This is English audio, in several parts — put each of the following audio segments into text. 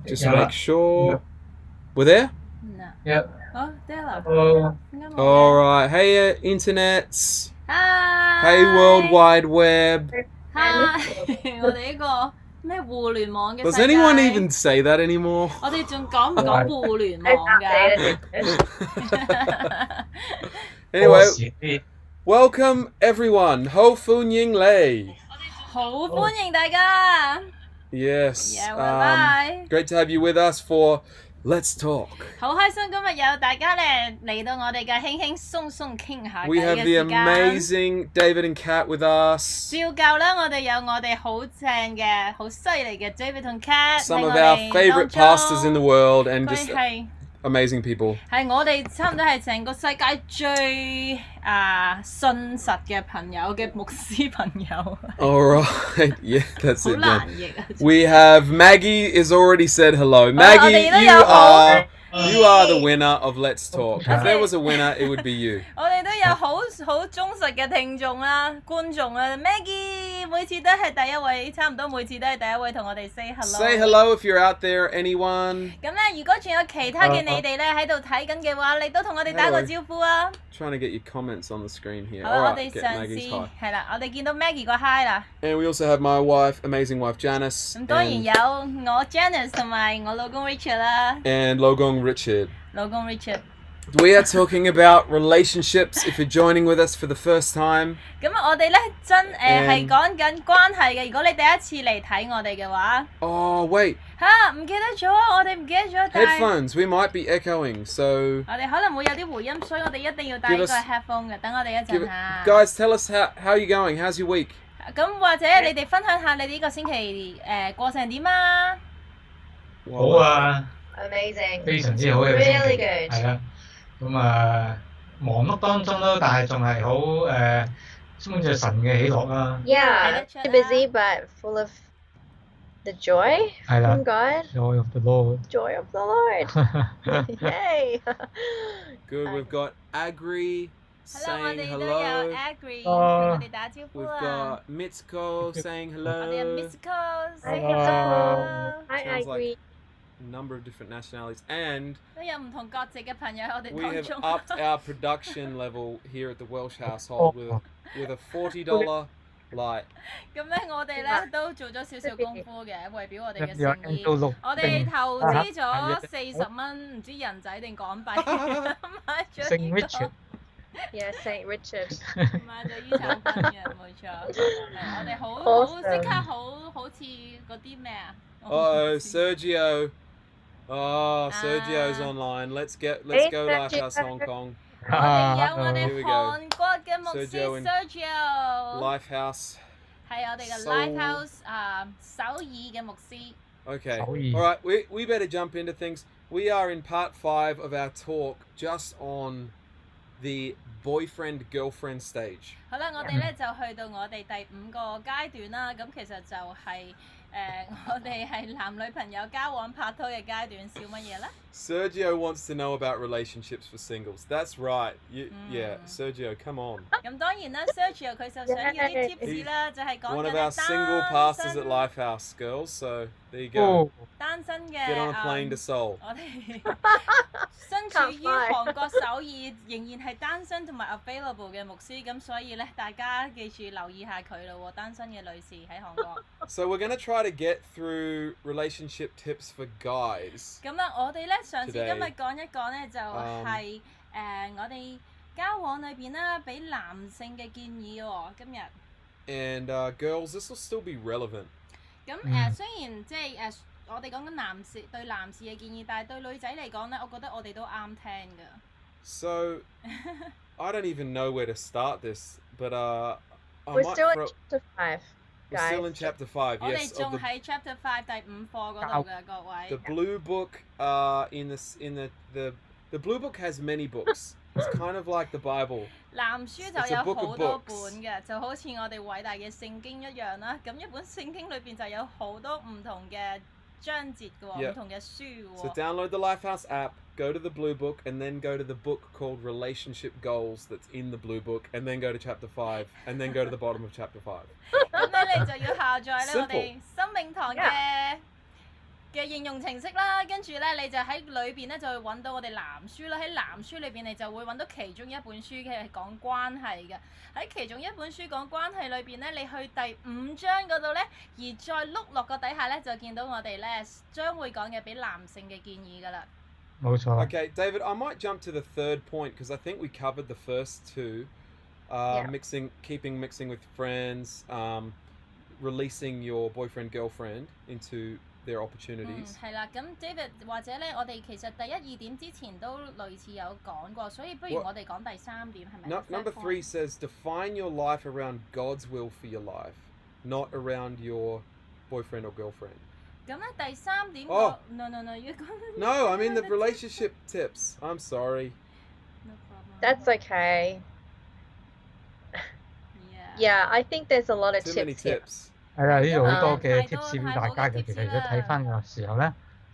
Just make sure we're there. Yep. All right. Hey, internets. Hi. Hey, World Wide Web. Hi. 我哋呢個咩互聯網嘅世界 Does anyone even say that anymore? 我哋仲講唔講互聯網㗎 Anyway, welcome everyone. Ho Fu Ying Lei. 好歡迎大家 Yes. Yeah, bye-bye. Great to have you with us for Let's Talk. 好開心今日有大家咧嚟到我哋嘅輕輕鬆鬆傾下偈 We 嘅 have the 時間 amazing David and Kat with us. 照舊啦，我哋有我哋好正嘅、好犀利嘅 David 同 Kat Some 喺 of 我 our 哋 favorite 當中 pastors in the world and 佢 just 係 amazing people. 係我哋差唔多係成個世界最信實嘅朋友嘅牧師朋友。All right. Yeah, that's 好 it. 難 Then. 譯啊！ We have Maggie is already said hello. 我 Maggie, 哋都 you 有好 you are the winner of Let's Talk. If Okay. there was a winner, it would be you. 我哋都有好忠實嘅聽眾啦、觀眾啦。Maggie 每次都係第一位，差唔多每次都係第一位同我哋 say hello。 Say hello if you're out there, anyone. 咁咧，如果仲有其他嘅你哋咧喺度睇緊嘅話，你都同我哋打個招呼啊！ Trying to get your comments on the screen here. 好啦， All 我 right, 哋 get 嘗 Maggie's 試 hi. 係啦，我哋見到 Maggie 個 hi 啦。 And we also have my wife, amazing wife Janice, 咁當然 and, 有我 Janice 同埋我老公 Richard 啦， and Logong Richard. 老公 Richard。 We are talking about relationships if you're joining with us for the first time. 咁我哋咧真係 And- 講緊關係嘅。如果你第一次嚟睇我哋嘅話， Oh, wait. 唔記得咗，我哋唔記得咗帶。 Headphones. We might be echoing, so 我哋可能會有啲回音，所以我哋一定要帶 Give 個 us- headphone 嘅。等我哋一 give 陣 it, 嚇。 guys, tell us how you going? How's your week? 咁或者你哋分享下你哋呢個星期過成點啊？好啊， Amazing. 非常之好嘅星 Really 期， good. 係啊，咁忙碌當中咯，但係仲係好充滿住神嘅喜樂啦， Yeah, Better busy but full of the joy 係啦 from God, ，Joy of the Lord。 joy of the Lord. Yay! Good. We've got Agri 係啦，我 saying 哋都有 hello. Agree 同我哋打招呼 We've 啊 got。Mitsuko saying 我哋有 hello. Miss Cole say Hello. hello， I Sounds agree. like a number of different nationalities. And 都有唔同國籍嘅朋友喺我哋 we 當 have 中。 upped our production level here at the Welsh household with a $40 light. 咁咧，我哋咧都做咗少少功夫嘅，為表我哋嘅有誠意。到六我哋投資咗40蚊，唔知人仔定港幣，買咗聖呢 Richard 個。 Yeah, Saint Richard. 買咗呢產品嘅，冇錯。我哋好即刻好似嗰啲咩啊？ Oh, Sergio. Oh, Sergio's online. Let's go Lifehouse Hong Kong. 我哋有我 Hello 哋 Here we go. 韓國嘅牧師 Sergio and Sergio， Lifehouse. 係我哋嘅 Seoul Lifehouse 首爾嘅牧師。 Okay. Sorry. All right. We better jump into things. We are in part 5 of our talk just on the boyfriend-girlfriend stage. 好啦，我哋咧就去到我哋第5個階段啦。咁其實就係我哋係男女朋友交往拍拖嘅階段，笑乜嘢咧？ Sergio wants to know about relationships for singles. That's right. Yeah, Sergio, come on. 咁當然啦，Sergio 佢就想要啲 tips 啦，就係講 One 緊 of our single pastors at Lifehouse, girls. So there you go. 單身嘅 Get on a plane to Seoul. 我哋身處於韓國首爾，仍然係單身同埋 available 嘅牧師，咁所以咧，大家記住留意下佢咯喎，單身嘅女士喺韓國。So we're going to try to get through relationship tips for guys. 咁啦，我哋咧嘗試 Today 今日講一講咧，就係我哋交往裏邊啦，俾男性嘅建議喎。今日 And girls, this will still be relevant. 咁雖然即係我哋講緊男士對男士嘅建議，但係對女仔嚟講咧，我覺得我哋都啱聽㗎。So I don't even know where to start this, but I We're might still throw- in chapter 5, we're still in guys. chapter 5. 我哋 Yes, 仲 of the, 喺 Chapter 5第5課嗰度嘅各位。 the blue book. The blue book has many books. It's kind of like the Bible. 藍書 It's 就 a 有 book 好 of 多 books. 本嘅，就好似我哋偉大嘅聖經一樣啦。咁一本聖經裏邊就有好多唔同嘅章節嘅喎， Yeah. 唔同嘅書嘅 So 喎。 download the Lifehouse app, go to the blue book, and then go to the book called Relationship Goals that's in the blue book, and then go to chapter 5, and then go to the bottom of chapter 5. 咁咧你就要下載咧我 Simple. 哋生命堂嘅嘅應用程式啦，跟住咧你就喺裏邊咧就會揾到我哋藍書啦。喺藍書裏邊你就會揾到其中一本書嘅係講關係嘅。喺其中一本書講關係裏邊咧，你去第5章嗰度咧，而再碌落個底下咧就見到我哋咧將會講嘅俾男性嘅建議㗎啦。冇錯。Okay, David, I might jump to the third point because I think we covered the first two. Mixing with friends, releasing your boyfriend, girlfriend into their opportunities. 係啦，咁 David 或者咧，我哋其實第1、2點之前都類似有講過，所以不如我哋講第3點係咪 Number 3 says define your life around God's will for your life, not around your boyfriend or girlfriend. 咁咧第3點Oh. No, you講。No, I mean the relationship tips. I'm sorry. No problem. That's okay. Yeah. I think there's a lot of Too many tips here. tips. 係啦，呢度好多嘅太多 tips 俾太好嘅大家嘅。 tips 其實如果睇翻嘅時候咧，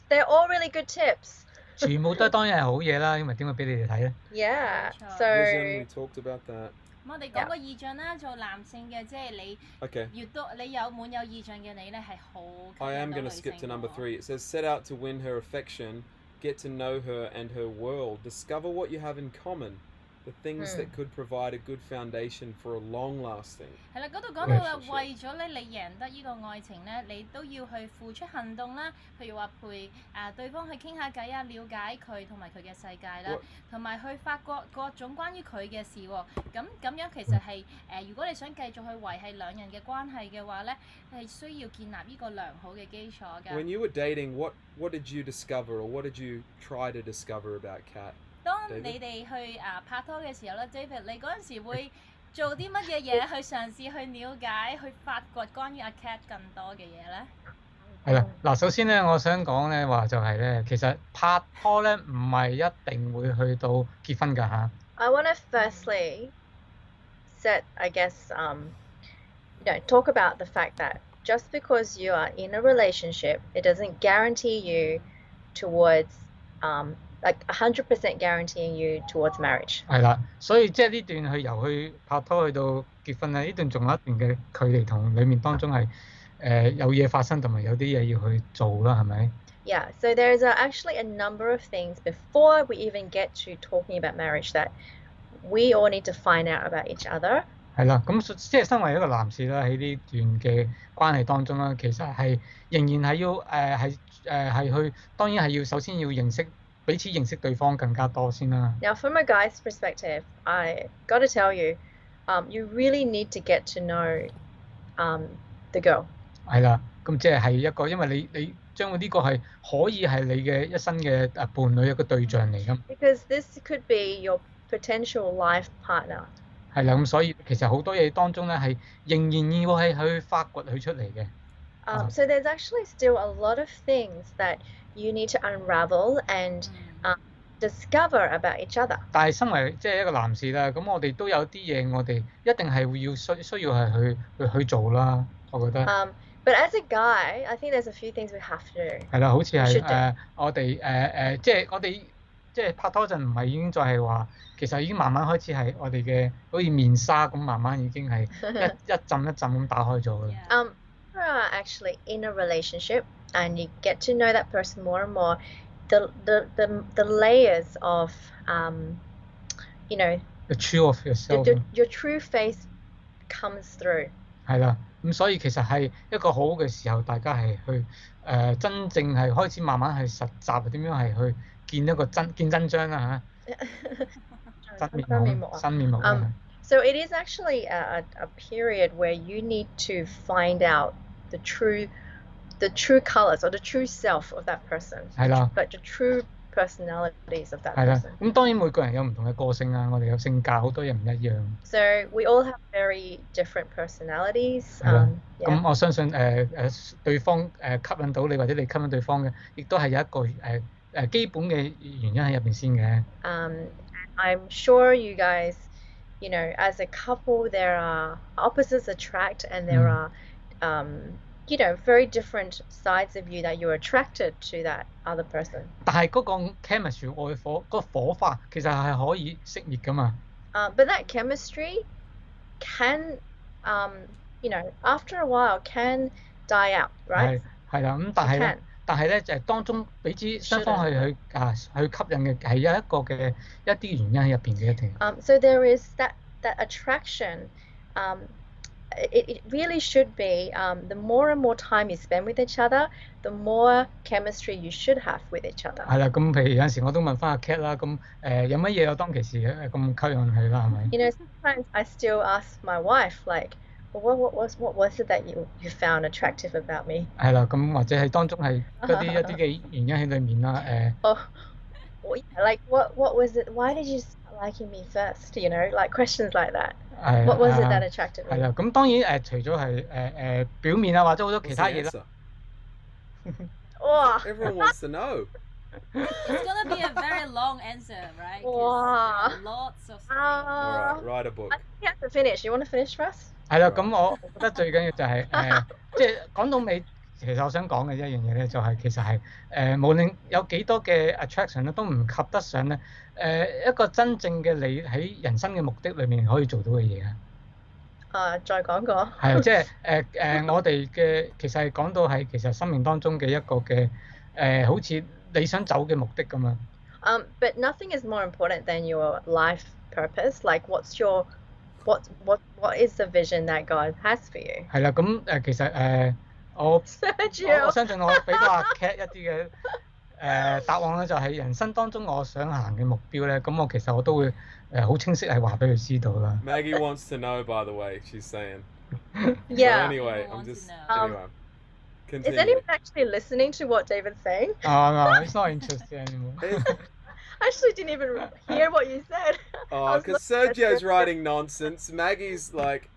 They're all really good tips. 全部都當然係好嘢啦，因為點會俾你哋睇咧？ Yeah. Sure. Vision, we So talked about that. 我哋講個意象啦，做男性嘅，即係你 Okay. 越多你有滿有意象嘅你咧，係好吸 I 引 am 到 going 女 to 性 skip to number 喎。 3. It says set out to win her affection, get to know her and her world, discover what you have in common, the things that could provide a good foundation for a long-lasting. 係啦，嗰度講到啦，為咗咧你贏得呢個愛情咧，你都要去付出行動啦。譬如話陪對方去傾下偈啊，了解佢同埋佢嘅世界啦，同埋去發覺各種關於佢嘅事喎。咁樣其實係如果你想繼續去維係兩人嘅關係嘅話咧，係需要建立呢個良好嘅基礎㗎。 When you were dating, what did you discover or what did you try to discover about Kat? 當你哋去拍拖嘅時候咧 ，David， 你嗰陣時會做啲乜嘢嘢去嘗試去了解、去發掘關於阿 Kat 更多嘅嘢咧？係啦，嗱，首先咧，我想講咧話就係咧，其實拍拖咧唔係一定會去到結婚㗎嚇。I want to firstly talk about the fact that just because you are in a relationship, it doesn't guarantee you towards like 100% guaranteeing you towards marriage. 係啦，所以即係呢段由去拍拖去到結婚咧，呢段仲有一段嘅距離同裡面當中係有嘢發生同埋有啲嘢要去做啦，係咪？ Yeah, so there's actually a number of things before we even get to talking about marriage that we all need to find out about each other. 係啦，咁即係身為一個男士啦，喺呢段嘅關係當中啦，其實係仍然係要係去，當然係要首先要彼此認識對方更加多先啦。Now, from a guy's perspective, I got to tell you, you really need to get to know the girl. 係啦，咁即係一個，因為你將呢個係可以係你嘅一生嘅伴侶一個對象嚟㗎。Because this could be your potential life partner. 係啦，咁所以其實好多嘢當中咧係仍然要係去發掘佢出嚟嘅。So there's actually still a lot of things that you need to unravel and discover about each other. 但係身為即係一個男士啦，咁我哋都有啲嘢我哋一定係會需要係去做啦，我覺得。But as a guy, I think there's a few things we have to do. 係啦，好似係我哋即係我哋即係拍拖陣唔係已經再係話，其實已經慢慢開始係我哋嘅好似面紗咁，慢慢已經係一浸一浸咁打開咗㗎啦。You are actually in a relationship and you get to know that person more and more. The layers of The true of yourself. your true face comes through. 係啦，咁所以其實係一個好嘅時候，大家係去真正係開始慢慢去實習點樣係去見真章啦嚇，真面目啦。So it is actually a period where you need to find out the true colors or the true self of that person. 係啦。But the true personalities of that 係啦， person. 咁當然每個人有唔同嘅個性啊，我哋有性格，好多嘢唔一樣。So we all have very different personalities. 係啦， Yeah. 咁我相信對方吸引到你或者你吸引對方嘅，亦都係有一個基本嘅原因喺入邊先嘅。I'm sure you guys, as a couple, there are opposites attract, and there are, very different sides of you that you're attracted to that other person. 但係嗰個 chemistry 愛火嗰個火花其實係可以熄滅㗎嘛。But that chemistry can, after a while, can die out, right? 係啦，咁但係咧，但係咧就係當中彼此雙方去吸引嘅係有一個嘅一啲原因喺入邊嘅一定。So there is that attraction. It really should be the more and more time you spend with each other, the more chemistry you should have with each other. 係啦，咁譬如有陣時我都問翻阿 Cat 啦，咁有乜嘢我當其時咁吸引佢啦，係咪？ You know, sometimes I still ask my wife like, well, what was it that you found attractive about me? 係啦，咁或者係當中係一啲嘅原因喺裡面啦，like what was it? Why did you start liking me first? You know, like questions like that. What was it that attracted me? 係啦，咁當然除咗係表面啊，或者好多其他嘢啦。哇 Everyone wants to know. It's gonna be a very long answer, right? 哇 Lots of. All right, write a book. I think you have to finish. You want to finish first? 係啦，咁我覺得最緊要就係即係講到尾，其實我想講嘅一樣嘢咧，就係其實係無論有幾多嘅 attraction 咧，都唔及得上咧一個真正嘅你喺人生嘅目的裏面可以做到嘅嘢啊！再講過。係啊，即係我哋嘅其實係講到係其實生命當中嘅一個嘅好似你想走嘅目的咁啊。But nothing is more important than your life purpose. Like what is the vision that God has for you? 係啦，咁其實我相信我俾到阿 Cat 一啲嘅答案咧，就係人生當中我想行嘅目標咧，咁我其實我都會好清晰係話俾佢知道啦。Maggie wants to know, by the way, she's saying. Yeah. So anyway, I'm just anyway. Is anyone actually listening to what David's saying? Oh no, he's not interested anymore. I actually didn't even hear what you said. Oh, because Sergio's writing nonsense. Maggie's like.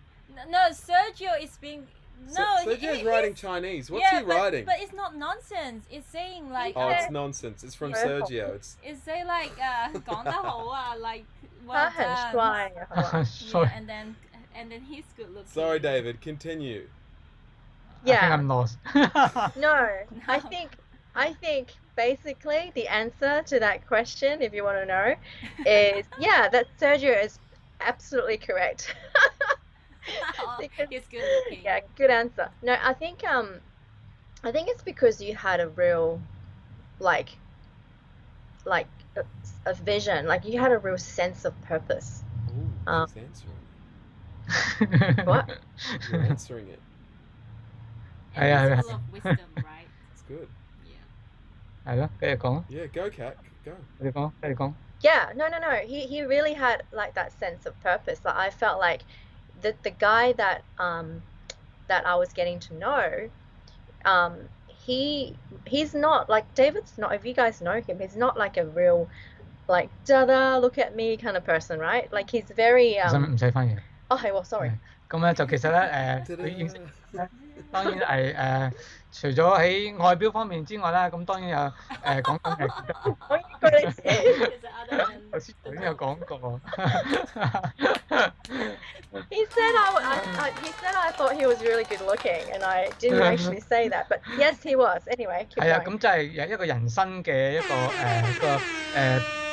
No, Sergio is being. No, Sergio's writing Chinese. What's he writing? But it's not nonsense. It's saying like. Oh, it's nonsense. It's from Sergio. It's saying like 講得好啊 like. 他很帥。Yeah, and then he's good looking. Sorry, David. Continue. Yeah. I think I'm lost. No, I think basically the answer to that question, if you want to know, is that Sergio is absolutely correct. He's good looking. Yeah, good answer. No, I think it's because you had a real like a vision, like you had a real sense of purpose. Ooh, he's answering. What? You're answering it. And it's full of wisdom, right? It's good. Yeah. 係咯，繼續講。Yeah, go, Kat. Go. 你講，繼續講。Yeah, no. He really had like that sense of purpose. Like I felt like the guy that I was getting to know, he's not like David's not. If you guys know him, he's not like a real like da look at me kind of person, right? Like he's very 唔使翻譯。哦係喎 ，sorry。咁咧就其實咧佢認識咧，當然係除咗喺外表方面之外啦，咁當然有講緊嘅。我應該你知。頭先有講過。He said I thought he was really good looking, and I didn't actually say that, but yes, he was. Anyway, keep going. 係啊，咁就係一個人生嘅一個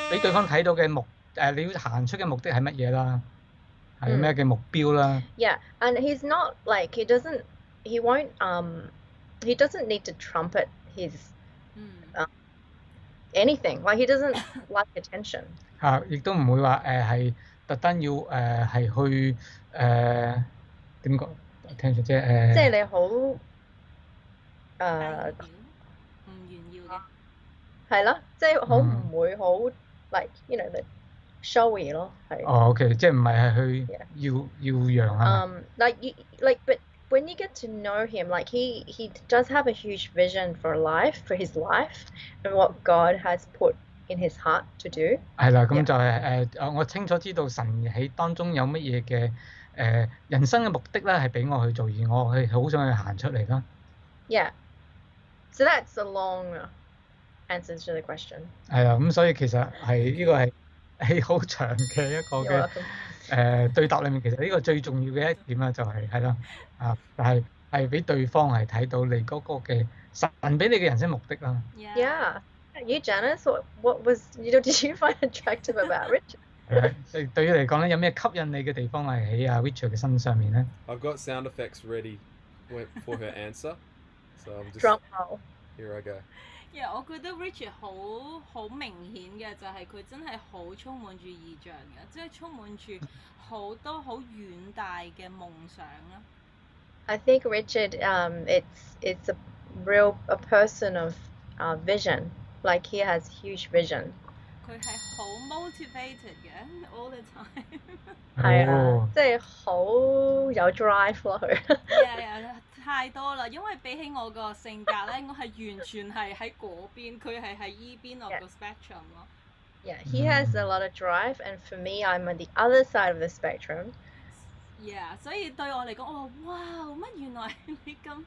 俾對方睇到嘅你要行出嘅目的係乜嘢啦？係咩嘅目標啦 ？Yeah, and he's not like he doesn't need to trumpet his anything. Like he doesn't like attention. 亦都唔會話係特登要係去點講attention即係你好唔炫耀嘅。係咯，即係好唔會好 like you know the showy 咯，係。哦 ，OK， 即係唔係去要揚啊but when you get to know him, like he does have a huge vision for his life, and what God has put in his heart to do. 係啦，咁就係我清楚知道神喺當中有乜嘢嘅人生嘅目的咧，係俾我去做，而我係好想去行出嚟啦。Yeah, so that's a long answer to the question. 係啦，咁所以其實係呢個係好長嘅一個嘅對答裏面，其實呢個最重要嘅一點啦，就係啦係俾對方係睇到你嗰個嘅神俾你嘅人生目的啦。Yeah. You, Janice, what did you find attractive about Richard? 對於嚟講咧，有咩吸引你嘅地方係喺阿 Richard 嘅身上面咧？ I've got sound effects ready for her answer, so I'm just. Drum roll. Here I go. Yeah， 我覺得 Richard 好明顯嘅就係佢真係好充滿住異象嘅，即係充滿住好多好遠大嘅夢想啦。I think Richard, it's a person of vision. Like he has huge vision. 佢係好 motivated 嘅 all the time 係啊，即係好有 drive 咯佢。太多啦，因為比起我個性格咧，我係完全係喺嗰邊，佢係喺依邊落個 spectrum 咯。Yeah, he has a lot of drive, and for me, I'm on the other side of the spectrum. Yeah， 所以對我嚟講，我話哇，乜原來你咁，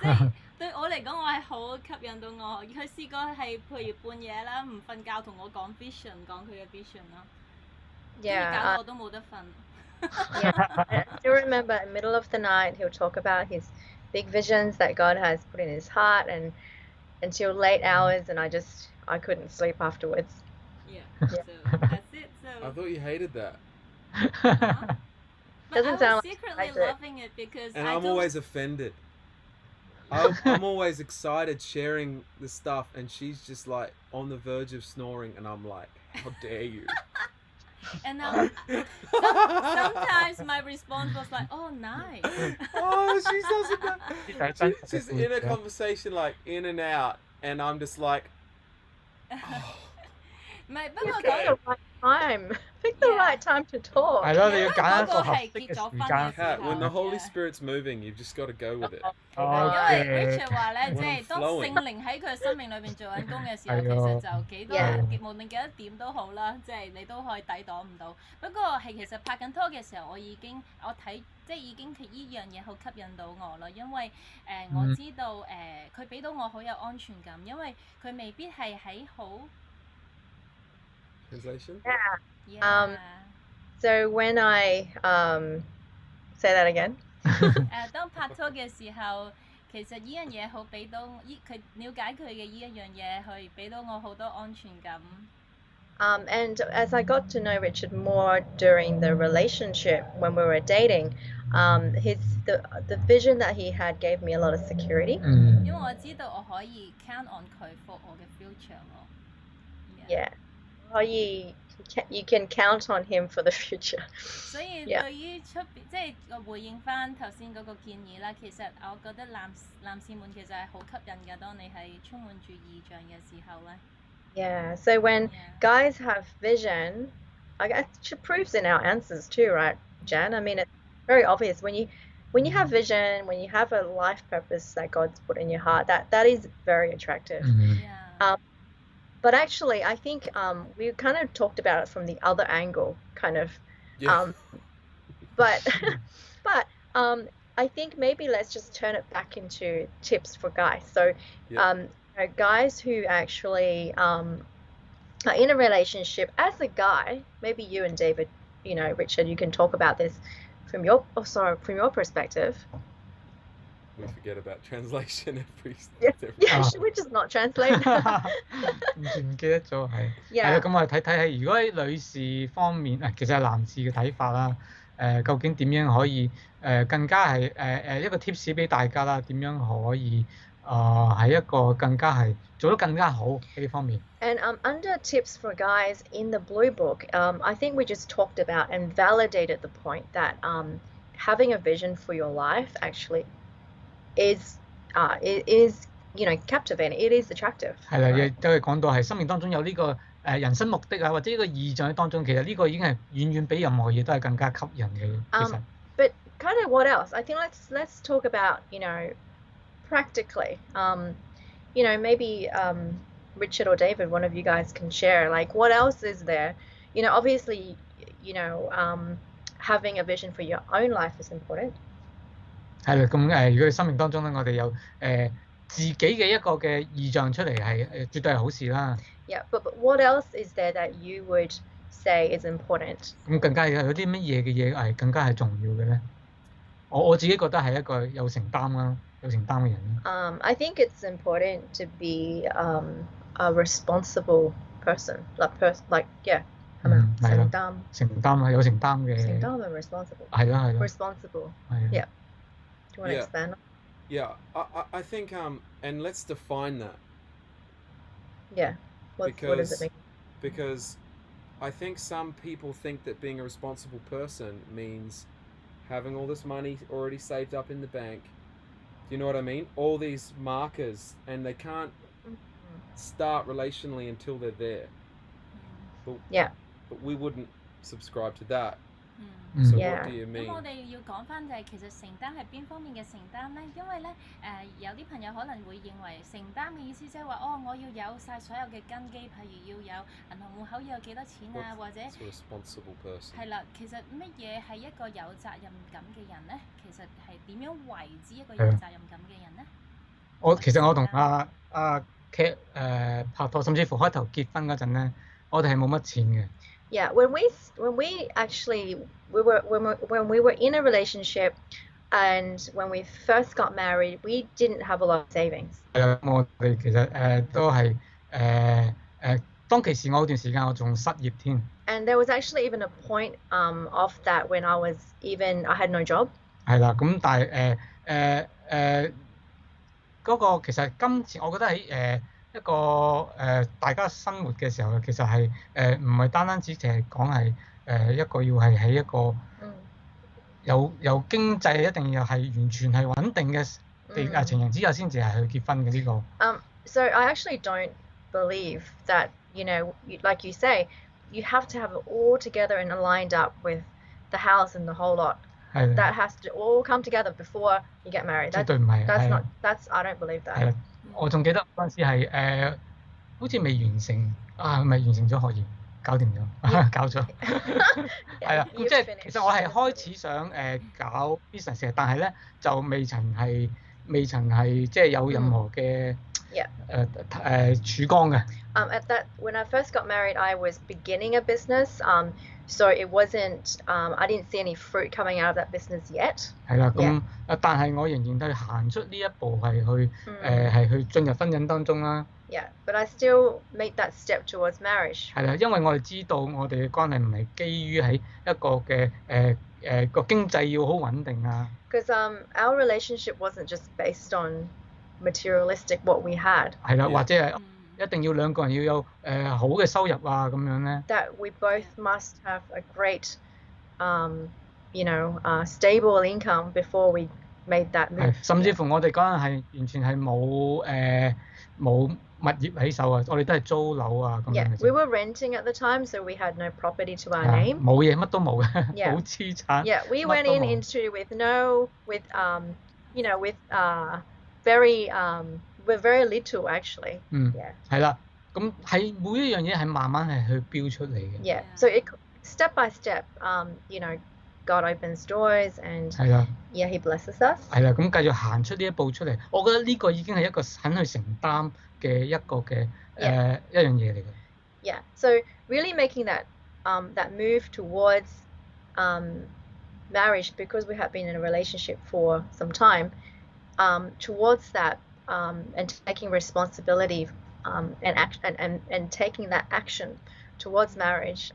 即係對我嚟講，我係好吸引到我。佢試過係譬如半夜啦，唔瞓覺同我講 vision， 講佢嘅 vision 啦，跟住搞到我都冇得瞓。Yeah, I still remember in the middle of the night, he'll talk about his big visions that God has put in his heart, and until late hours, and I couldn't sleep afterwards. Yeah. So that's it. So I thought you hated that. But Doesn't I sound was secretly like it. loving it because And I I'm don't... always offended. I'm always excited sharing the stuff, and she's just like on the verge of snoring, and I'm like, how dare you? And sometimes my response was like, oh, nice. Oh, she doesn't know. She's in a conversation like in and out, and I'm just like, oh. 唔係，不過Pick the right time. Pick the right time to talk. 係咯，你要揀一個合係適結咗婚嘅時間。嘅時候 When the Holy Spirit's moving, you've just got to go with it. 因為 Richard 話咧，即 When 係 I'm 當 flowing 聖靈喺佢生命裏邊做緊工嘅時候，其係啊實就幾多 Yeah 無論幾多點都好啦，即係你都可以抵擋唔到。不過係其實拍緊拖嘅時候，我睇即係已經依樣嘢好吸引到我啦，因為我知道佢俾到我好有安全感，因為佢未必係喺好 Translation? Yeah. So when I say that again. 當拍拖嘅時候，其實依樣嘢好俾到佢了解佢嘅依一樣嘢，去俾到我好多安全感。And as I got to know Richard more during the relationship when we were dating, the vision that he had gave me a lot of security. 因為我知道我可以 count on 佢 for 我嘅 future 咯。Yeah. You can count on him for the future. 所以對於出邊即係我回應翻頭先嗰個建議啦，其實我覺得男士們其實係好吸引㗎，當你係充滿住異象嘅時候咧。Yeah, so when guys have vision, I guess it proves in our answers too, right, Jan? I mean, it's very obvious when you have vision, when you have a life purpose that God's put in your heart, that is very attractive. Yeah. But actually, I think we kind of talked about it from the other angle, kind of. Yeah. But I think maybe let's just turn it back into tips for guys. So, guys who actually are in a relationship as a guy, maybe you and David, Richard, you can talk about this from your perspective. We forget about translation every should we just not translate? 唔記得咗係。係啦，咁我哋睇係如果喺女士方面其實係男士嘅睇法啦。究竟點樣可以更加係一個 tips 俾大家啦？點樣可以喺一個更加係做得更加好呢方面。And under tips for guys in the blue book, I think we just talked about and validated the point that having a vision for your life actually is captivating. It is attractive. 係啦，亦都係講到係生命當中有呢個人生目的啊，或者呢個意象喺當中，其實呢個已經係遠遠比任何嘢都係更加吸引嘅。其實。But kind of what else? I think let's talk about practically. Maybe Richard or David, one of you guys can share. Like, what else is there? Obviously, having a vision for your own life is important. 係啦，咁如果生命當中咧，我哋有自己嘅一個嘅意象出嚟，係絕對係好事啦。Yeah, but what else is there that you would say is important? 咁更加有啲乜嘢嘅嘢係更加係重要嘅咧？我自己覺得係一個有承擔啦，有承擔嘅人。I think it's important to be a responsible person, like yeah. 係咪？承擔有承擔嘅。承擔係 responsible。係啦。Responsible. Yeah. Do you want to expand? Yeah, I think and let's define that. Yeah. What does it because I think some people think that being a responsible person means having all this money already saved up in the bank. Do you know what I mean? All these markers, and they can't start relationally until they're there. But we wouldn't subscribe to that. So what do you mean? 咁我哋要講翻就係其實承擔係邊方面嘅承擔咧？因為咧有啲朋友可能會認為承擔嘅意思即係話我要有晒所有嘅根基，譬如要有銀行戶口要有幾多錢啊，或者係啦。其實乜嘢係一個有責任感嘅人咧？其實係點樣為之一個有責任感嘅人咧？其實我同阿 Kat 拍拖，甚至乎開頭結婚嗰陣咧，我哋係冇乜錢嘅。Yeah, when we actually when we were in a relationship and when we first got married, we didn't have a lot of savings. 我哋其實都係當其時我有段時間我仲失業添。And there was actually even a point of that when I had no job. 係啦，咁但係嗰個其實金錢，我覺得喺一個大家生活嘅時候，其實係唔係單止淨係講係一個要係喺一個有經濟一定要係完全係穩定嘅情形之下先至係去結婚嘅呢個。So I actually don't believe that, like you say, you have to have it all together and aligned up with the house and the whole lot. That has to all come together before you get married. 絕對唔係。I don't believe that. 係啦，我仲記得嗰陣時係好似未完成咪完成咗學業，搞掂咗，搞咗。係啦，咁即係其實我係開始想搞 business 嘅，但係咧就未曾係即係有任何嘅曙光嘅。When I first got married, I was beginning a business. So it wasn't. I didn't see any fruit coming out of that business yet. 係啦，咁但係我仍然都行出呢一步係去進入婚姻當中啦。Yeah, but I still made that step towards marriage. 係啦，因為我哋知道我哋嘅關係唔係基於喺一個嘅個經濟要好穩定啊。Because our relationship wasn't just based on materialistic what we had. 係啦，或者係一定要兩個人要有好嘅收入啊咁樣咧。That we both must have a great, stable income before we made that move. 甚至乎我哋嗰陣係完全係冇物業喺手啊，我哋都係租樓啊咁樣。Yeah, we were renting at the time, so we had no property to our name. 冇嘢，乜都冇嘅，冇資產。Yeah, we went into with very little actually. Yeah. 係啦，咁係每一樣嘢係慢慢係去標出嚟嘅。Yeah, so step by step, God opens doors and yeah, He blesses us. 係啦，咁繼續行出呢一步出嚟，我覺得呢個已經係一個肯去承擔嘅一個嘅一樣嘢嚟嘅。Yeah, so really making that move towards marriage, because we have been in a relationship for some time, towards that and taking responsibility and taking that action towards marriage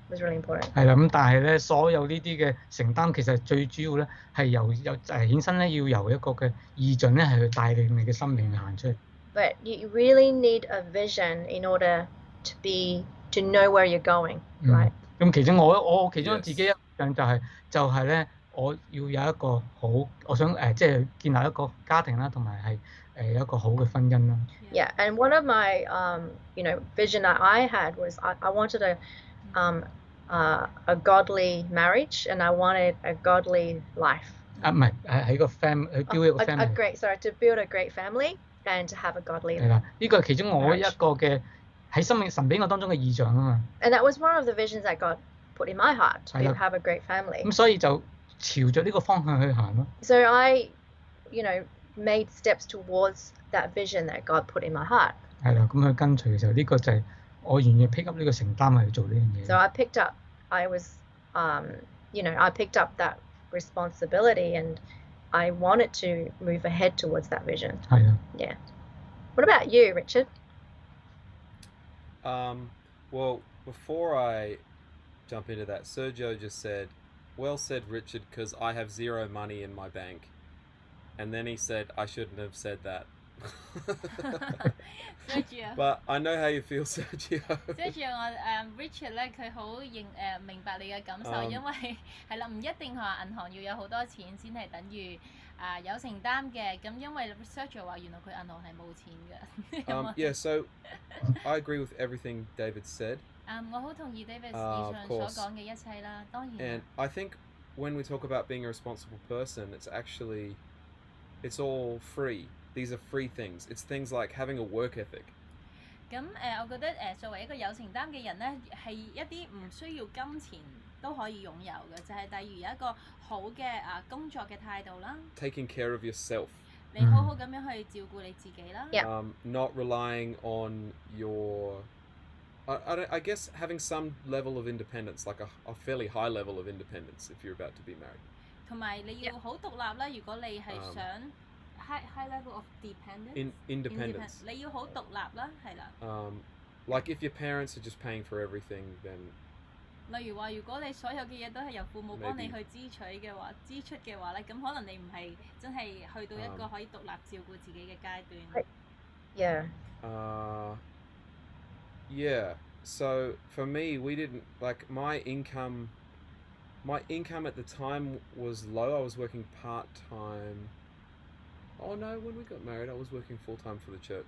was really important. 係啦，咁但係咧，所有呢啲嘅承擔其實最主要咧係衍生咧要由一個嘅意象咧係去帶領你嘅生命行出去。But you really need a vision in order to know where you're going, right? 咁其中我其中自己一樣就係咧，我要有一個我想即係建立一個家庭啦，同埋係有一個好嘅婚姻啦。Yeah, and one of my vision that I had was I wanted a godly marriage and I wanted a godly life. 唔係喺個 family 去 build 一個 family。to build a great family and to have a godly life. 係啦，呢個係其中我一個嘅喺生命神俾我當中嘅意象啊嘛。And that was one of the visions that God put in my heart, to have a great family. 咁所以就朝着呢個方向去行咯。So I, made steps towards that vision that God put in my heart. 係啦，咁去跟隨嘅時候，呢個就係我願意 pick up 呢個承擔去做呢樣嘢。So I picked up that responsibility and I wanted to move ahead towards that vision. 係啊。Yeah. What about you, Richard? Well, before I jump into that, Sergio just said, "Well said, Richard, because I have zero money in my bank." and then he said I shouldn't have said that. Sergio But I know how you feel, Sergio. Sergio 我Richard 咧佢好明白你嘅感受，因為係啦，唔一定話銀行要有好多錢先係等於有承擔嘅。咁因為 Sergio 話原來佢銀行係冇錢嘅。Yeah, so I agree with everything David said. 我好同意 David 以上所講嘅一切啦，當然。And I think when we talk about being a responsible person, it's all free. These are free things. It's things like having a work ethic. 咁我覺得作為一個有承擔嘅人咧，係一啲唔需要金錢都可以擁有嘅，就係例如有一個好嘅工作嘅態度啦。Taking care of yourself. 你好好咁樣去照顧你自己啦。Not relying on your I guess having some level of independence, like a fairly high level of independence if you're about to be married. 同埋你要好獨立啦，如果你係想 high level of dependence. Independence. 你要好獨立啦，係啦。Like if your parents are just paying for everything, then. 例如話，如果你所有嘅嘢都係由父母幫你去支出嘅話咧，咁可能你唔係真係去到一個可以獨立照顧自己嘅階段。Yeah. Yeah. So for me, we didn't like my income at the time was low. I was working part-time. Oh no, when we got married, I was working full-time for the church.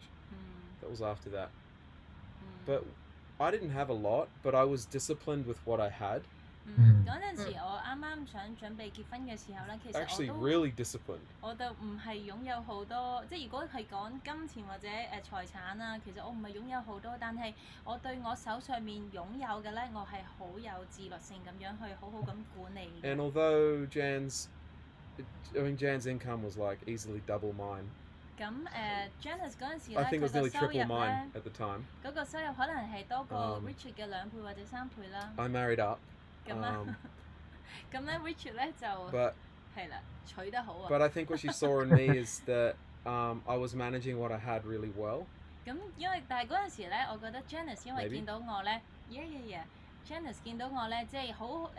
That was after that. But I didn't have a lot, but I was disciplined with what I had. 嗰陣時我啱啱想準備結婚嘅時候咧，其實 Actually, really disciplined. 我就唔係擁有好多，即係如果係講金錢或者財產啊，其實我唔係擁有好多，但係我對我手上面擁有嘅咧，我係好有自律性咁樣去好好咁管理。And although Jan's income was like easily double mine. 咁Janice 嗰陣時咧， I think it was 佢 nearly 嘅收入 triple mine 咧， at the time. 嗰個收入可能係多過 Richard 嘅2倍或者3倍啦。I married up. 咁咁咧 Richard 咧就係啦，娶得好啊。But I think what she saw in me is that I was managing what I had really well. 咁但係嗰陣時咧，我覺得 Janice 因為見到我咧 Janice 見到我咧，即係好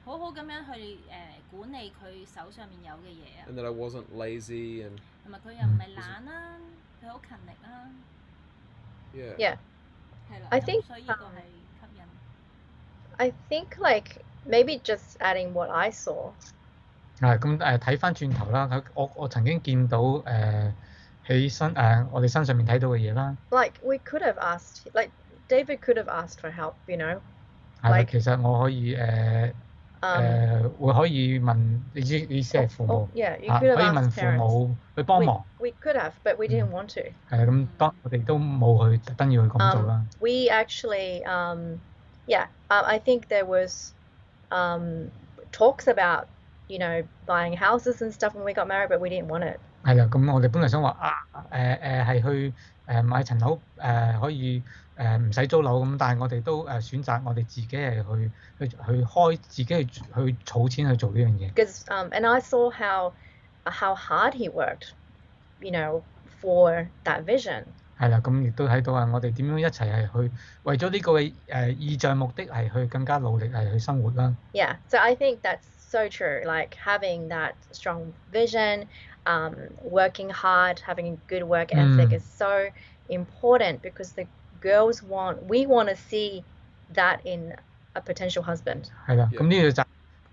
好咁樣去管理佢手上面有嘅嘢啊。And that I wasn't lazy and. 同埋佢又唔係懶啦，佢好勤力啦。Yeah. 係啦。I think 所以呢個係吸引。I think like maybe just adding what I saw. 咁睇翻轉頭啦，我曾經見到喺我哋身上面睇到嘅嘢啦。Like we could have asked, like David could have asked for help, you know. 係啦，其實我可以會可以問你意思係父母，可以問父母去幫忙。We could have, but we didn't want to. 係啊，咁當我哋都冇去特登要去咁做啦。We actually, I think there was talks about, you know, buying houses and stuff when we got married, but we didn't want it. 係啦，咁我哋本來想話係去買層樓可以唔使租樓咁，但係我哋都選擇我哋自己係去開自己去儲錢去做呢樣嘢。Because and I saw how hard he worked, you know, for that vision. 係啦，咁亦都睇到我哋點樣一齊係去為咗呢個意象目的係去更加努力係去生活啦。Yeah, so I think that's so true. Like having that strong vision, working hard, having a good work ethic is so important because we want to see that in a potential husband. 係啦，咁呢個就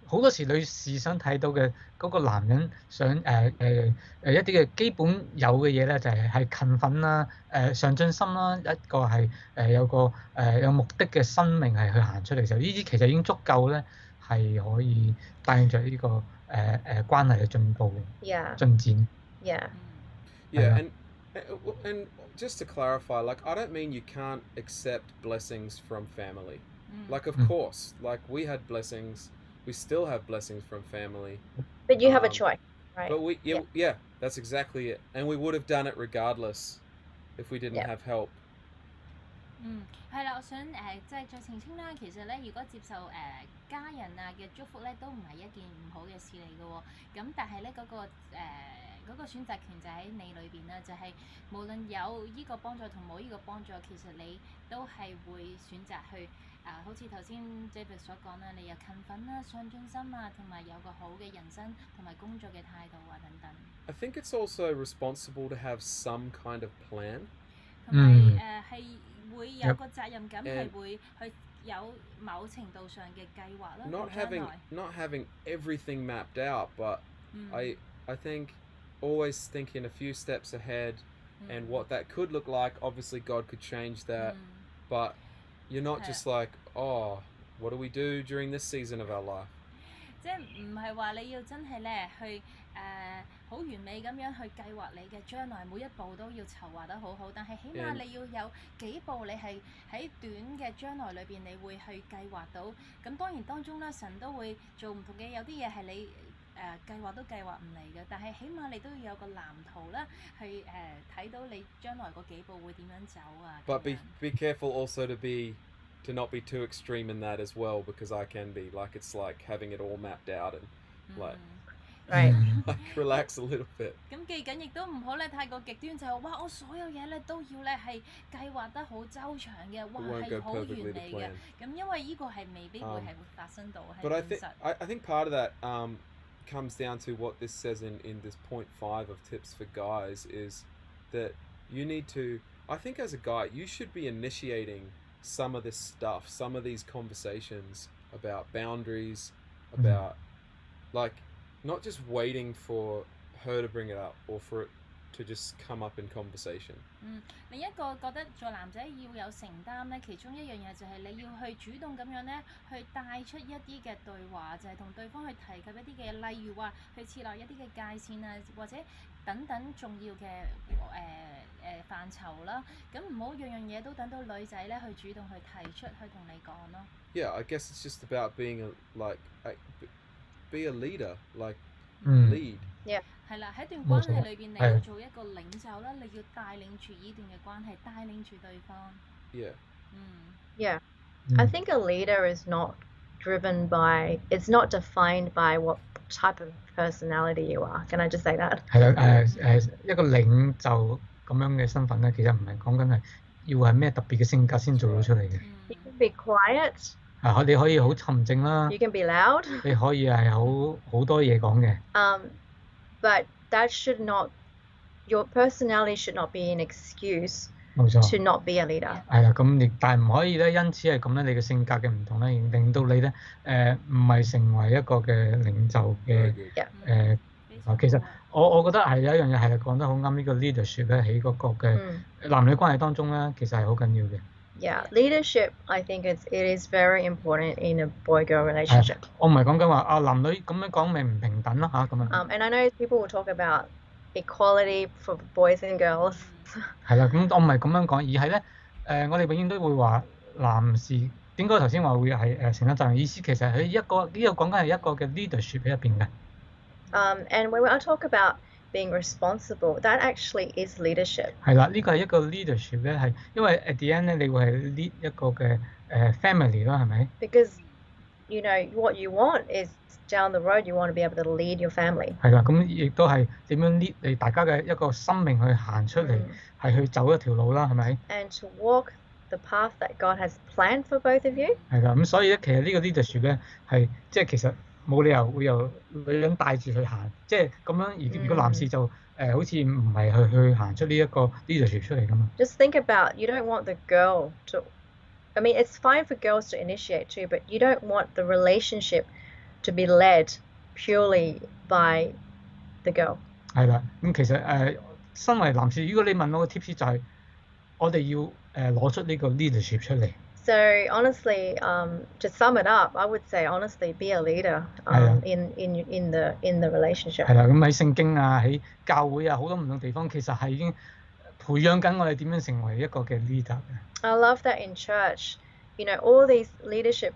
好多時女士想睇到嘅嗰個男人想一啲嘅基本有嘅嘢咧，就係勤奮啦、上進心啦，一個係有個有目的嘅生命係去行出嚟嘅時候，呢啲其實已經足夠咧，係可以帶領著呢個關係嘅進步、進展。Yeah, and just to clarify, like I don't mean you can't accept blessings from family. Like of course, like we had blessings. We still have blessings from family. But you have a choice, right? But that's exactly it. And we would have done it regardless if we didn't have help. 係啦，我想即係再澄清啦。其實咧，如果接受家人嘅祝福咧，都唔係一件唔好嘅事嚟嘅喎。咁但係咧嗰個嗰個選擇權就喺你裏邊啦，就係無論有依個幫助同冇依個幫助，其實你都係會選擇去好似頭先 David 所講啦，你有勤奮啦、上進心啊，同埋有個好嘅人生同埋工作嘅態度啊等等。I think it's also responsible to have some kind of plan. 同埋係會有個責任感，係會去有某程度上嘅計劃啦。Not having everything mapped out, but I think always thinking a few steps ahead and what that could look like. Obviously, God could change that, but you're not just like, oh, what do we do during this season of our life? 即係唔係話你要真係咧去好完美咁樣去計劃你嘅將來每一步都要籌劃得好好，但係起碼你要有幾步你係喺短嘅將來裏邊你會去計劃到。咁當然當中咧神都會做唔同嘅，有啲嘢係你計劃都計劃唔嚟嘅，但係起碼你都要有個藍圖啦，去睇到你將來嗰幾步會點樣走啊。But be careful also to not be too extreme in that as well, because I can be like, it's like having it all mapped out and like relax a little bit. 咁記緊亦都唔好咧太過極端，就係哇我所有嘢咧都要咧係計劃得好周詳嘅，哇係好完美嘅。咁因為呢個係未必會係會發生到係現實。But I think part of that comes down to what this says in this point 5 of tips for guys is that you need to, I think as a guy you should be initiating some of this stuff, some of these conversations about boundaries, about like not just waiting for her to bring it up or for it to just come up in conversation. 另一個覺得做男仔要有承擔咧，其中一樣嘢就係你要去主動咁樣咧，去帶出一啲嘅對話，就係同對方去提及一啲嘅，例如話去設立一啲嘅界線啊，或者等等重要嘅範疇啦。咁唔好樣樣嘢都等到女仔咧去主動去提出，去同你講咯。Yeah, I guess it's just about being be a leader, like lead. Yeah. 係啦，喺段關係裏邊，你要做一個領袖啦，你要帶領住呢段嘅關係，帶領住對方。Yeah. Yeah. I think a leader is not driven by, it's not defined by what type of personality you are. Can I just say that? 係啦，一個領袖咁樣嘅身份咧，其實唔係講緊係要係咩特別嘅性格先做到出嚟嘅。You can be quiet. 你可以好沉靜啦。You can be loud. 你可以係好多嘢講嘅。But that should not, your personality should not be an excuse 冇錯 to not be a leader. 係啦，咁但係唔可以咧，因此係咁咧，你嘅性格嘅唔同咧，令到你咧唔係成為一個嘅領袖嘅其實我覺得係有一樣嘢係講得好啱，呢個 leadership 咧喺嗰個嘅男女關係當中咧，其實係好緊要嘅。Yeah, leadership, I think it is very important in a boy-girl relationship. 我唔係講緊話男女咁樣講咪唔平等啦嚇咁樣。And I know people will talk about equality for boys and girls. 係啦，咁我唔係咁樣講，而係咧我哋永遠都會話男士點解頭先話會係承擔責任，意思其實係一個呢個講緊係一個嘅 leadership 喺入邊嘅。And when I talk about being responsible, that actually is leadership. 係啦，呢個係一個 leadership 咧，係因為 at the end 咧，你會係 lead 一個嘅family 啦，係咪？ Because you know what you want is down the road you want to be able to lead your family. 係啦，咁亦都係點樣 lead 你大家嘅一個生命去行出嚟，係去走一條路啦，係咪？ And to walk the path that God has planned for both of you. 係啦，咁所以咧，其實呢個 leadership 咧係即係其實冇理由會由女人帶住去行，即係咁樣。如果男士就好似唔係去行出呢一個 leadership 出嚟㗎嘛。Just think about, you don't want the girl to, I mean it's fine for girls to initiate too, but you don't want the relationship to be led purely by the girl. 係啦，咁其實身為男士，如果你問我個 tips 就係我哋要攞出呢個 leadership 出嚟。So honestly, to sum it up, I would say honestly be a leader in the relationship. 係啦，咁喺聖經啊，喺教會啊，好多唔同地方其實係已經培養緊我哋點樣成為一個嘅 leader 嘅。I love that in church, you know, all these leadership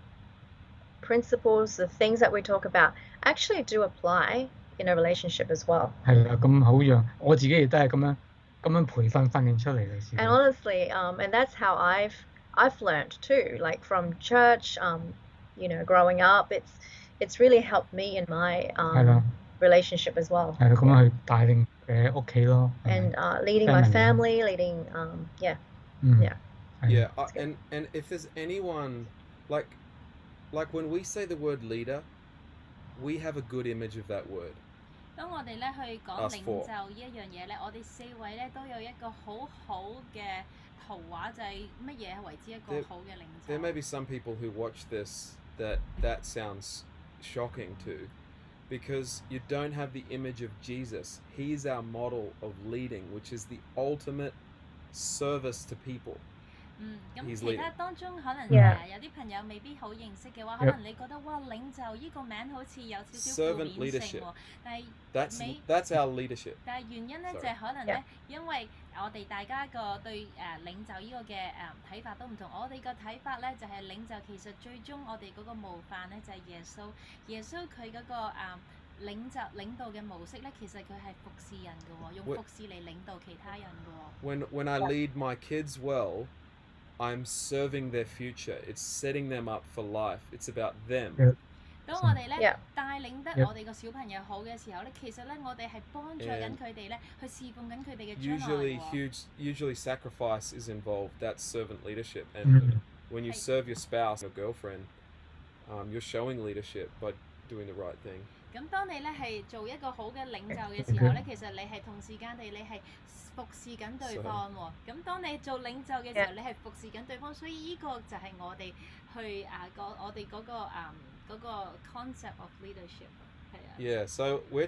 principles, the things that we talk about, actually do apply in a relationship as well. 係啦，咁好讓我自己亦都係咁樣培訓練出嚟嘅事。And honestly, and that's how I've learned too, like from church, you know, growing up, it's really helped me in my relationship as well. 係啦，咁樣去帶領嘅屋企咯，係咪 and leading my family family, leading yeah. 嗯 Yeah. 係 Yeah, That's good. and if there's anyone like when we say the word leader, we have a good image of that word. 當我哋咧去講 Us 領 four. 袖呢一樣嘢咧，我哋四位咧都有一個好好嘅圖畫，就係乜嘢為之一個好嘅領 There may 袖。 be some people who watch this that sounds shocking to, because you don't have the image of Jesus. He's our model of leading, which is the ultimate service to people. 咁 He's 其他 leading. 當中可能 Yeah. 有啲朋友未必好認識嘅話， Yep. 可能你覺得哇領袖呢個名好似有少少負 Servant 面性 leadership. 喎，但係 That's our leadership. 但係原因咧 Sorry. 就係可能 Yeah. 咧，因為我哋大家個對領袖呢個嘅睇法都唔同。我哋個睇法咧就係領袖其實最終我哋嗰個模範咧就係耶穌。耶穌佢嗰個領導嘅模式咧，其實佢係服侍人嘅喎，用服侍嚟領導其他人嘅喎。When I lead my kids well, I'm serving their future. It's setting them up for life. It's about them. Yeah. 當我哋咧 Yeah. 帶領得 Yeah. 我哋個小朋友好嘅時候咧，其實咧我哋係幫助緊 And 佢哋咧去侍奉緊佢哋嘅將來 Usually 喎。usually sacrifice is involved. That's servant leadership. And 嗯 when you Hey. serve your spouse or girlfriend, you're showing leadership by doing the right thing. 咁當你咧係做一個好嘅領袖嘅時候咧，其實你係同時間地你係服侍緊對方喎。咁當你做領袖嘅時候， Yeah. 你係服侍緊對方，所以呢個就係我哋去我哋嗰個 concept of leadership 係啊。 Yeah, so we're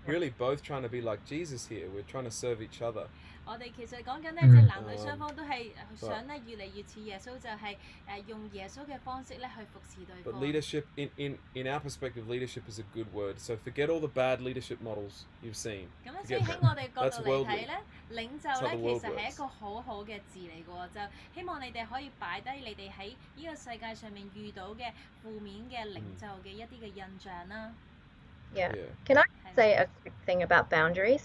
really both trying to be like Jesus here. We're trying to serve each other. 我哋其實講緊咧，即係男女雙方都係想咧越嚟越似耶穌，就係用耶穌嘅方式咧去服侍對 But 方。 leadership, in our perspective, leadership is a good word. So forget all the bad leadership models you've seen. 咁咧，所以 Forget 喺我哋角 That's 度嚟 worldly. 睇咧，領袖 That's how 咧 the 其 world 實係 works. 一個好好嘅字嚟嘅喎，就希望你哋可以擺低你哋喺呢個世界上面遇到嘅負面嘅領袖嘅一啲嘅印象啦。 Yeah. Yeah. Can I 係 say a quick thing about boundaries?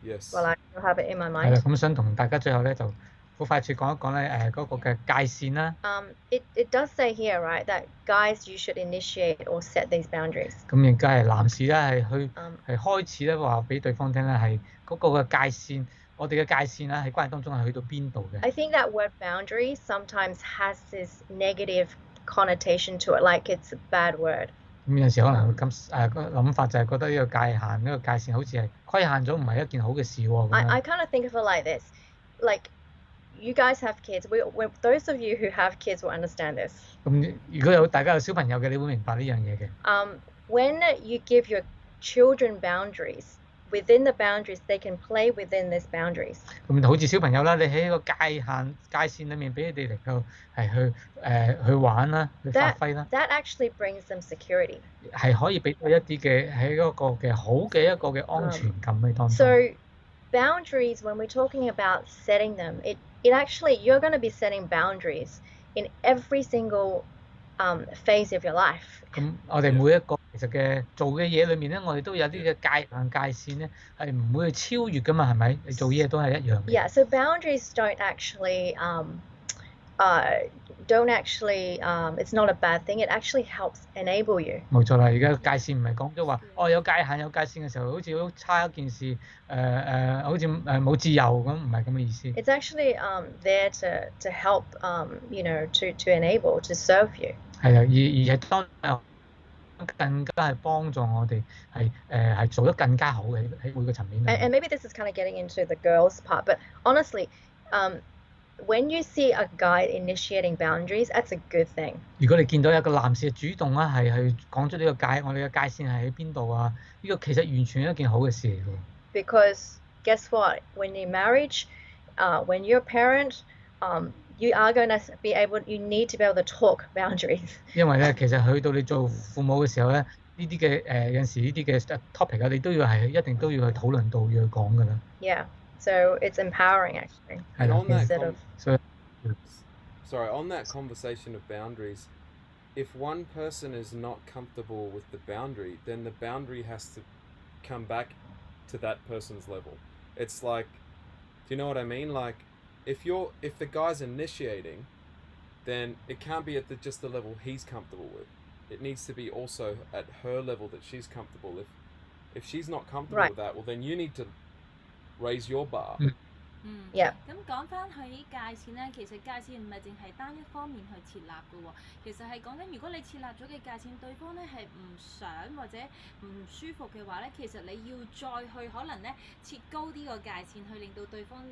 Yes. Well, I still have it in my 係啦， mind. 咁想同大家最後咧就好快脆講一講咧嗰個嘅界線啦。 It does say here, right, that guys, you should initiate or set these boundaries. 咁亦都係男士咧係去 Um, 係開始咧話俾對方聽咧係嗰個嘅界線，我哋嘅界線咧喺關係當中係去到邊度嘅。 I think that word boundary sometimes has this negative connotation to it, like it's a bad word. 咁有陣時可能會咁個諗法就係覺得呢個界限呢個界線好似係規限咗，唔係一件好嘅事喎。咁 I 樣 kind of think of it like this, like you guys have kids. Those of you who have kids will understand this. 咁如果有大家有小朋友嘅，你會明白呢樣嘢嘅。 When you give your children boundaries, within the boundaries, they can play within these boundaries. 咁好似小朋友啦，你喺個界線裡面俾佢哋能夠係去玩啦，去發揮啦， That actually brings them security. 係可以俾到一啲嘅喺嗰個嘅好嘅一個嘅安全感喺當中。 So boundaries, when we're talking about setting them, it actually, you're going to be setting boundaries in every single phase of your life. 咁我哋每一個其實嘅做嘅嘢裏面咧，我哋都有啲嘅界線咧，係唔會去超越噶嘛，係咪？你做嘢都係一樣嘅。 Yeah, so boundaries don't actually, it's not a bad thing. It actually helps enable you. 冇錯啦，而家界線唔係講咗話，有界線嘅時候，好似好差一件事，好似冇自由咁，唔係咁嘅意思。 It's actually there to help, to enable, to serve you. 係啊，而係當更加係幫助我哋係做得更加好嘅喺每個層面。 And maybe this is kind of getting into the girls' part, but honestly, when you see a guy initiating boundaries, that's a good thing. 如果你見到有個男士主動啦，係去講出呢個我哋嘅界線係喺邊度啊？呢個其實完全係一件好嘅事嚟㗎。 Because guess what? When you're married, when you're a parent, you are going to you need to be able to talk boundaries. 因為咧，其實去到你做父母嘅時候咧，呢啲嘅有陣時呢啲嘅 topic 啊，你都要係一定都要去討論到要去講㗎啦。 Yeah. So it's empowering actually. And on that Instead of on that conversation of boundaries, if one person is not comfortable with the boundary, then the boundary has to come back to that person's level. It's like, do you know what I mean? Like, if the guy's initiating, then it can't be at just the level he's comfortable with. It needs to be also at her level that she's comfortable. If she's not comfortable Right. with that, well, then you need to raise your bar. Yeah. 咁講翻起界線咧，其實界線唔係淨係單一方面去設立嘅喎，其實係講緊如果你設立咗嘅界線，對方咧係唔想或者唔舒服嘅話咧，其實你要再去可能咧設高啲個界線，去令到對方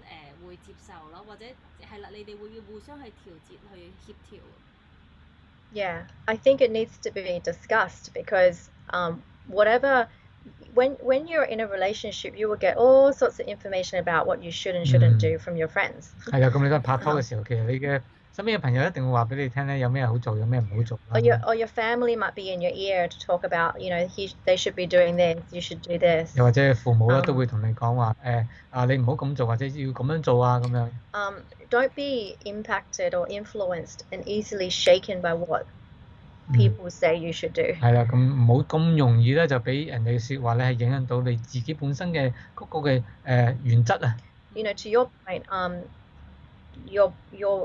會接受咯，或者係啦，你哋會要互相去調節去協調。Yeah, I think it needs to be discussed because whatever when you're in a relationship, you will get all sorts of information about what you should and shouldn't do from your friends. 係啊，咁你都拍拖嘅時候，其實你嘅身邊嘅朋友一定會話俾你聽咧，有咩好做，有咩唔好做。Or your family might be in your ear to talk about, they should be doing this, you should do this. 又或者父母咧都會同你講話你唔好咁做，或者要咁樣做啊咁樣。Don't be impacted or influenced and easily shaken by what people say you should do. 係啦，咁唔好咁容易咧就俾人哋嘅説話咧係影響到你自己本身嘅嗰個嘅原則啊。To your point,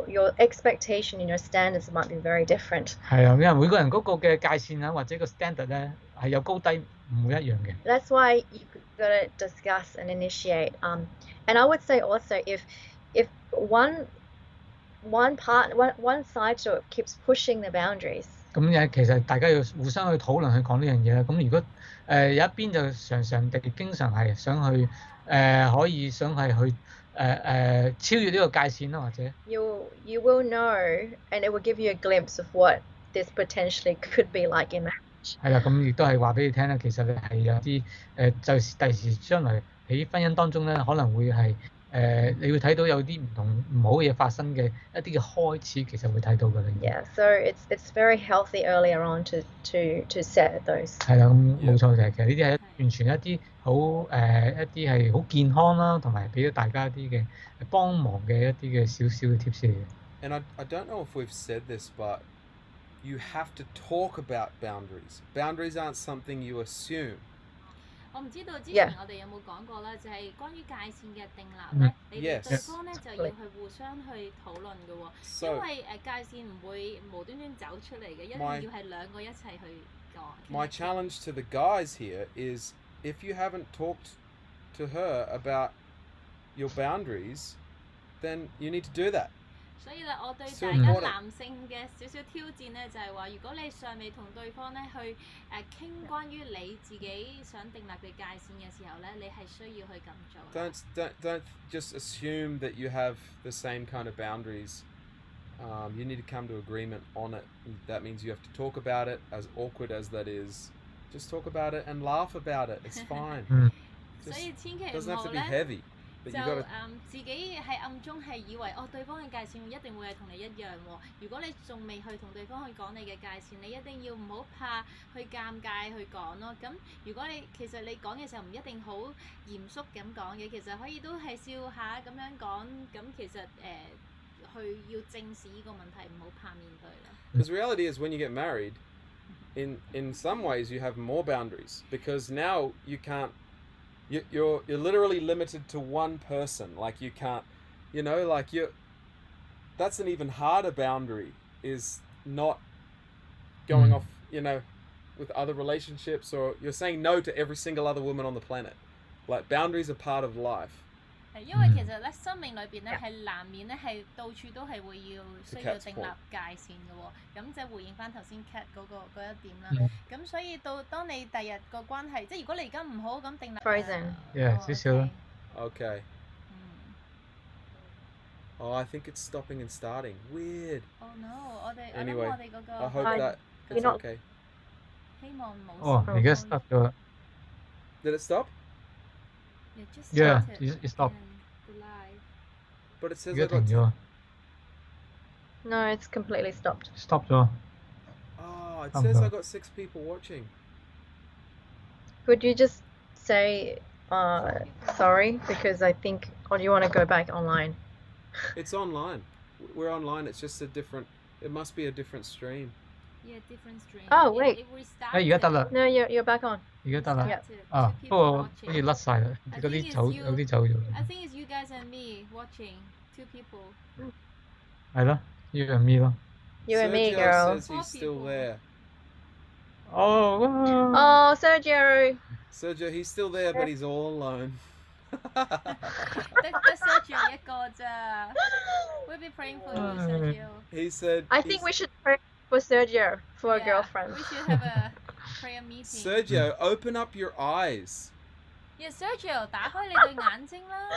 your expectation and your standards might be very different. 係啊，因為每個人嗰個嘅界線啊或者個 standard 咧係有高低唔會一樣嘅。That's why you got to discuss and initiate. And I would say also if one side to it keeps pushing the boundaries. 咁其實大家要互相去討論去講呢樣嘢啦。咁如果有一邊就常常地經常係想去可以想係去超越呢個界線啦，或者 You will know, and it will give you a glimpse of what this potentially could be like in marriage. 係啦，咁亦都係話俾你聽啦。其實你係有啲就是第時將來喺婚姻當中咧，可能會係你會睇到有啲唔好嘅嘢發生嘅一啲嘅開始，其實會睇到㗎啦。Yeah, so it's very healthy earlier on to set those. 係啦，咁冇錯嘅，其實呢啲係完全一啲好一啲係好健康啦，同埋俾咗大家一啲嘅幫忙嘅一啲嘅少少嘅 tips 嚟嘅。And I don't know if we've said this, but you have to talk about boundaries. Boundaries aren't something you assume. 我唔知道之前我哋有冇講過啦，就係關於界線嘅訂立咧，你哋對方咧就要去互相去討論嘅喎，因為界線唔會無端端走出嚟嘅，一定要係兩個一齊去講。My challenge to the guys here is if you haven't talked to her about your boundaries, then you need to do that. 所以咧，我對大家男性嘅少少挑戰咧，就係話，如果你尚未同對方咧去傾關於你自己想訂立嘅界線嘅時候咧，你係需要去咁做。Don't just assume that you have the same kind of boundaries. You need to come to agreement on it. That means you have to talk about it, as awkward as that is. Just talk about it and laugh about it. It's fine. 所以千祈唔 doesn't have 好 to be 咧。heavy. 就自己係暗中係以為對方嘅界線一定會係同你一樣喎。如果你仲未去同對方去講你嘅界線，你一定要唔好怕去尷尬去講咯。咁如果其實你講嘅時候唔一定好嚴肅咁講嘅，其實可以都係笑下咁樣講。咁其實去要正視呢個問題，唔好怕面對啦。Because reality is when you get married, in some ways you have more boundaries because now you can't. You're literally limited to one person. Like you can't, that's an even harder boundary, is not going off, with other relationships, or you're saying no to every single other woman on the planet. Like boundaries are part of life. 因為其實咧，生命裏邊咧係難免咧係到處都係會需要訂立界線嘅喎。咁即係回應翻頭先 Cat 嗰一點啦。咁所以當你第日個關係，即係如果你而家唔好咁訂立。Frozen。少少啦。Okay. Oh, I think it's stopping and starting. Weird. Oh no！ Anyway, 我哋嗰個。I hope that it's okay. 希望冇。哦，而家 stop 咗。Did it stop? Yeah, it stopped. But it says 而家停咗。No, it's completely stopped. Stop 咗。Oh, it says I got 6 people watching. Could you just say sorry because I think, or do you want to go back online? It's online. We're online. It's just it must be a different stream. Yeah, different stream. Oh, wait. 而家得啦。 No, you're back on. 而家得啦。 Yeah. 不過好似甩晒啦，有啲走咗。I think it's you guys and me watching, 2 people. 係咯 ，you and me 咯。You and me, Sergio girl. says he's still there. Oh, Oh, Sergio. Sergio, he's still there, but he's all alone. 得 Sergio 一個咋。We'll be praying for you, Sergio. He said. I think we should pray for Sergio for a girlfriend. We should have a prayer meeting. Sergio, open up your eyes. Yeah, Sergio, 打開你對眼睛啦。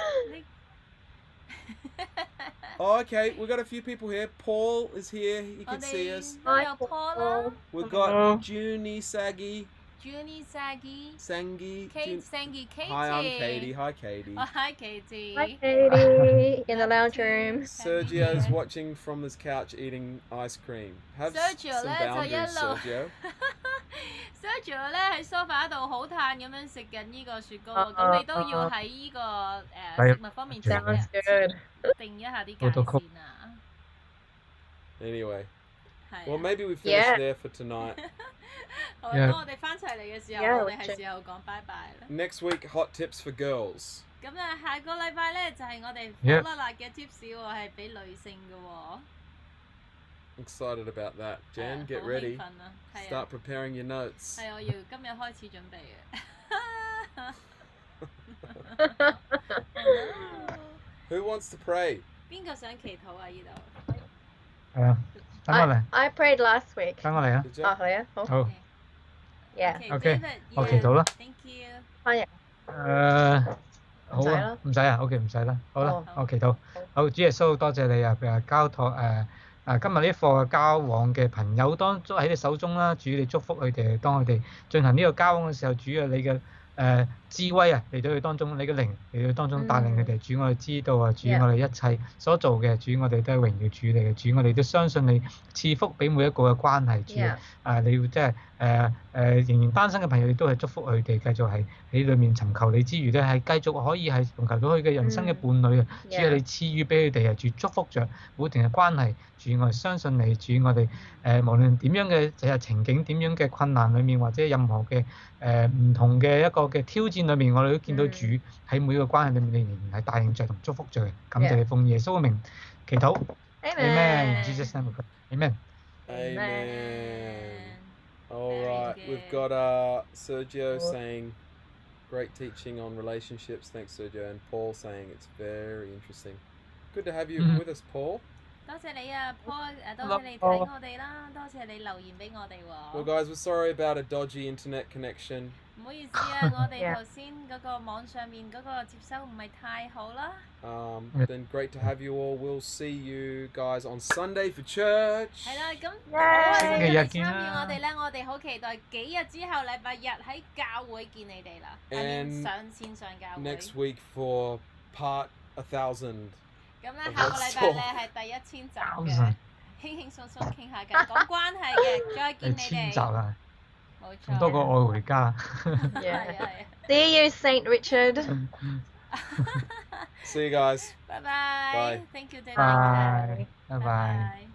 Oh, okay, we got a few people here. Paul is here. He can see us. 我有 Paul 啦 We've got Junie, Saggy, ，Junie, Saggy, Sangi. Kate, Sangy, Katie. Hi, I'm Katie. Hi, Katie. Oh, hi, Katie. Hi, Katie, in the lounge room. Sergio's watching from his couch eating ice cream. Have Sergio some 咧就 boundaries, 一路 Sergio. Sergio 咧喺 sofa 度好嘆咁樣食緊呢個雪糕喎，咁你都要喺呢個食物方面 Sounds good. 定一下啲界線啊。Anyway, 係 well, 啊。 maybe we finish Yeah. there for tonight. 好， Yeah. 當我哋翻齊嚟嘅時候， Yeah, 我哋係時候講拜拜啦。 Next week, hot tips for girls. 咁啊，下個禮拜咧就係我哋 Yeah. 火辣辣嘅 tips 喎，係俾女性嘅喎。 Excited about that. 係 Jan, 啊 get 好 ready. 興奮啊！係啊 Start preparing your notes. 係我要今日開始準備嘅。 Who wants to pray? 邊個想祈禱啊？呢度係啊，等我嚟， I prayed last week. 等我嚟啊。 Did you? 啊，係啊，好。好， Yeah. OK， David，我祈禱啦。 Thank you。好啊，唔使啊，OK，唔使啦，好啦哦，我祈禱。好，主耶穌，多謝你啊，交託今日呢課嘅交往嘅朋友當中喺你手中啦，主你祝福佢哋，當佢哋進行呢個交往嘅時候，主啊你嘅智慧啊嚟到佢當中，你嘅靈嚟到當中帶領佢哋，主我哋知道啊，主我哋一切所做嘅，主我哋都係榮耀主你嘅，主我哋都相信你賜福俾每一個嘅關係，主 Yeah. 你要即係仍然單身嘅朋友，你都係祝福佢哋繼續係喺裏面尋求你之餘咧，係繼續可以係尋求到佢嘅人生嘅伴侶啊，主啊 Yeah. 你賜予俾佢哋啊，主祝福着固定嘅關係，主我哋相信你，主我哋無論點樣嘅情景，點樣嘅困難裏面，或者任何嘅唔同嘅一個嘅挑戰裏面，我哋都見到主喺每個關係裏面，你仍然係帶領着同祝福着嘅，感謝你奉耶穌嘅名祈禱 Amen. Jesus name Amen。 Amen. All Very right, good. we've got Sergio saying great teaching on relationships. Thanks, Sergio. And Paul saying it's very interesting. Good to have you with us, Paul. 多謝你啊 Paul，多謝你睇我哋啦，多謝你留言俾我哋 Well, 喎。 guys, we're sorry about a dodgy internet connection. 唔好意思啊，我哋頭先嗰個網上面嗰個接收唔係太好啦。Then great to have you all. We'll see you guys on Sunday for church. 係啦，咁 Yay！歡迎你星期日參與見啦我哋咧，我哋好期待幾日之後禮拜日喺教會見你哋啦， And 上線上教會。 Next week for part 1000. 咁咧下個禮拜咧係第1000集嘅，輕輕鬆鬆傾下偈，講關係嘅，再見你1000哋。集啊，冇錯。咁多個愛回家。係啊係啊。 See you, Saint Richard. See you guys. Bye bye. Bye. Thank you, David. 拜拜。拜拜。